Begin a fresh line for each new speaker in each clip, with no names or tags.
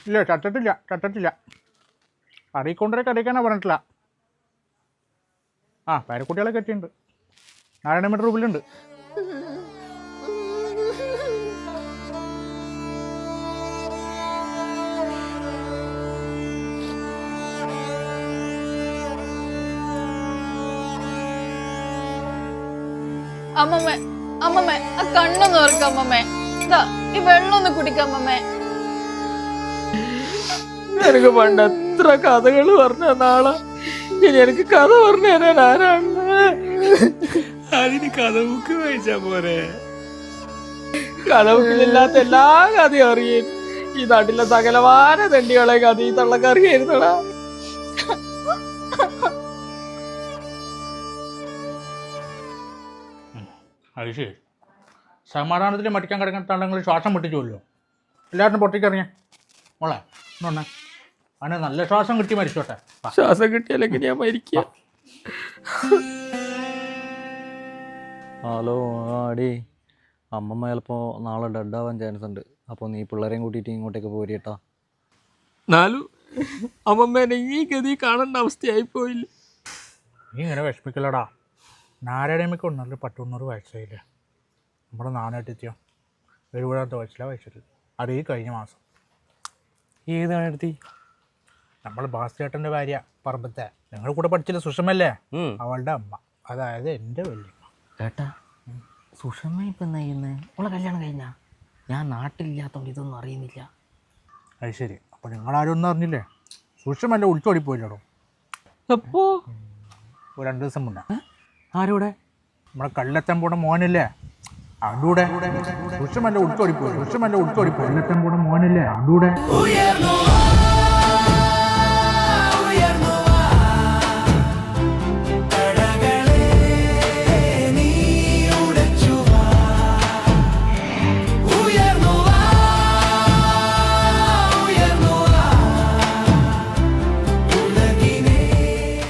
ഇല്ല ചത്തിട്ടില്ല കറി കൊണ്ടുവരെ കറിക്കാനാ പറഞ്ഞിട്ടില്ല. ആ പേരക്കുട്ടികളെ കെട്ടിയുണ്ട്. 4 മീറ്റർ റൂപിലുണ്ട്.
അമ്മമ്മേ അമ്മമ്മേ ആ കണ്ണൊന്ന് ഓർക്ക അമ്മമ്മേ. ഇതാ ഈ വെള്ളം ഒന്ന് കുടിക്ക അമ്മമ്മേ.
എനിക്ക് പണ്ട് എത്ര കഥകൾ പറഞ്ഞ നാളെ ഇനി എനിക്ക് കഥ പറഞ്ഞു തരാൻ ആരാണ്?
അതിന് കഥ ബുക്ക് വായിച്ചാ പോരെ?
കഥ ബുക്കിലില്ലാത്ത എല്ലാ കഥയും അറിയാൻ ഈ നാട്ടിലെ സകലവാന തെണ്ടികളെ കഥ ഈ തള്ളക്കറിയായിരുന്നടാ.
അത് ശരി. സമാധാനത്തിൽ മടിക്കാൻ കിടക്കുന്ന തള്ളങ്ങൾ ശ്വാസം മുട്ടിച്ചുവല്ലോ. എല്ലാവരും പൊട്ടിക്കറിഞ്ഞേ മോളെ ഒന്നെ അവനെ നല്ല ശ്വാസം കിട്ടി മരിച്ചോട്ടെ.
ശ്വാസം കിട്ടിയാലെങ്കിൽ ഞാൻ മരിക്കുക.
ഹലോ ആടി, അമ്മമ്മ ചിലപ്പോൾ നാളെ ഡെഡാവാൻ ചാൻസ് ഉണ്ട്. അപ്പോൾ നീ പിള്ളേരെയും കൂട്ടിയിട്ട് ഇങ്ങോട്ടേക്ക് പോരിട്ടാ.
നാലു അമ്മമ്മേനെ ഈ ഗതി കാണേണ്ട അവസ്ഥയായി പോയില്ല.
നീ ഇങ്ങനെ വിഷമിക്കലടാ. നാരായണമ്മയ്ക്ക് 100 വയസ്സായില്ലേ. നമ്മുടെ നാനായിട്ടെത്തിയോ 70 വയസ്സിലാണ് വയസ്സിൽ. അത് ഈ കഴിഞ്ഞ മാസം.
ഏതാണ് എടുത്തി?
നമ്മൾ ഭാസ്കേട്ടൻ്റെ ഭാര്യ പറമ്പത്തെ ഞങ്ങളുടെ കൂടെ പഠിച്ചില്ല സുഷമല്ലേ, അവളുടെ അമ്മ, അതായത് എൻ്റെ വല്യമ്മ.
ഏട്ടാ സുഷമ ഇപ്പം എന്നാ ചെയ്യുന്നത്? അവളെ കല്യാണം കഴിഞ്ഞാ? ഞാൻ നാട്ടിലില്ലാത്തതുകൊണ്ട് ഇതൊന്നും അറിയുന്നില്ല.
അത് ശരി. അപ്പോൾ നിങ്ങളാരും ഒന്നും അറിഞ്ഞില്ലേ? സുഷമല്ല ഒളിച്ചോടി പോയില്ലടോ.
അപ്പോ
2 ദിവസം മുന്നേ
ആരോടെ?
നമ്മുടെ കള്ളത്തൻ പോണ മോനില്ലേ അവൻ്റെ കൂടെ. സുഷമല്ല ഒളിച്ചോടി പോയി. കള്ളത്തൻ പോണ മോനില്ലേ അവൻ്റെ കൂടെ.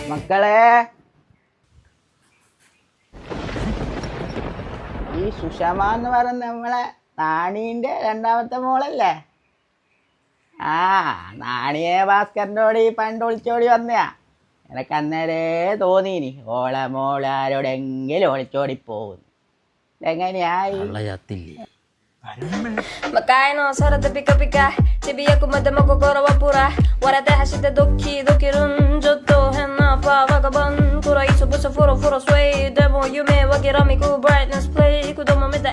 മക്കളെ, ഈ സുഷമ എന്ന് പറയുന്ന നമ്മളെ നാണീൻ്റെ 2ാമത്തെ മോളല്ലേ? ആ നാണിയെ ഭാസ്കറിൻ്റെ ഓടി പണ്ട് ഒളിച്ചോടി വന്നയാ. എനക്ക് അന്നേരേ തോന്നീനി ഓളെ മോളാരോടെങ്കിലും ഒളിച്ചോടി പോകുന്നു. എങ്ങനെയായി?
Magkain no sarap na pika-pika Tibiya ko madama ko karawa pura Wara te hashite doki run Jotto henna pa vagabond Kura iso busa furo sway Demo yume wakirami ko brightness play Kudomo meta